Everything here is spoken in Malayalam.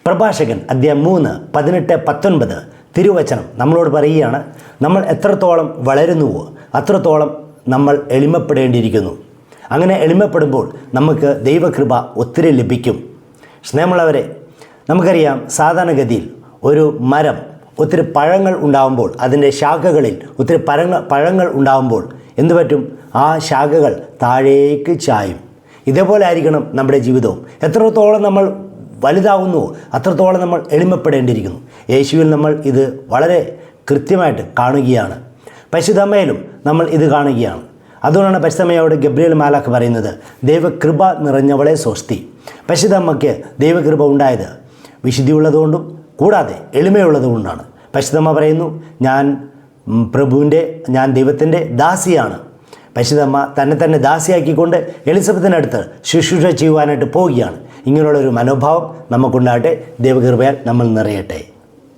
പ്രഭാഷകൻ അധ്യായം 3, 18, 19 തിരുവചനം നമ്മളോട് പറയുകയാണ്, നമ്മൾ എത്രത്തോളം വളരുന്നുവോ അത്രത്തോളം നമ്മൾ എളിമപ്പെടേണ്ടിയിരിക്കുന്നു. അങ്ങനെ എളിമപ്പെടുമ്പോൾ നമുക്ക് ദൈവകൃപ ഒത്തിരി ലഭിക്കും. സ്നേഹമുള്ളവരെ, നമുക്കറിയാം സാധാരണഗതിയിൽ ഒരു മരം ഒത്തിരി പഴങ്ങൾ ഉണ്ടാകുമ്പോൾ, അതിൻ്റെ ശാഖകളിൽ ഒത്തിരി പഴങ്ങൾ ഉണ്ടാകുമ്പോൾ എന്തു പറ്റും? ആ ശാഖകൾ താഴേക്ക് ചായും. ഇതേപോലെ ആയിരിക്കണം നമ്മുടെ ജീവിതവും. എത്രത്തോളം നമ്മൾ വലുതാവുന്നുവോ അത്രത്തോളം നമ്മൾ എളിമപ്പെടേണ്ടിയിരിക്കുന്നു. യേശുവിൽ നമ്മൾ ഇത് വളരെ കൃത്യമായിട്ട് കാണുകയാണ്. പരിശുദ്ധമ്മയിലും നമ്മൾ ഇത് കാണുകയാണ്. അതുകൊണ്ടാണ് പരിശുദ്ധമ്മയോട് ഗബ്രിയേൽ മാലാഖ പറയുന്നത്, ദൈവകൃപ നിറഞ്ഞവളെ സ്വസ്തി. പരിശുദ്ധമ്മയ്ക്ക് ദൈവകൃപ ഉണ്ടായത് വിശുദ്ധിയുള്ളതുകൊണ്ടും കൂടാതെ എളിമയുള്ളതുകൊണ്ടാണ്. പരിശുദ്ധമ്മ പറയുന്നു, ഞാൻ ദൈവത്തിൻ്റെ ദാസിയാണ്. പരിശുദ്ധമ്മ തന്നെ ദാസിയാക്കിക്കൊണ്ട് എലിസബത്തിനടുത്ത് ശുശ്രൂഷ ചെയ്യുവാനായിട്ട് പോവുകയാണ്. ഇങ്ങനെയുള്ളൊരു മനോഭാവം നമുക്കുണ്ടാകട്ടെ. ദൈവകൃപയാൽ നമ്മൾ നിറയട്ടെ.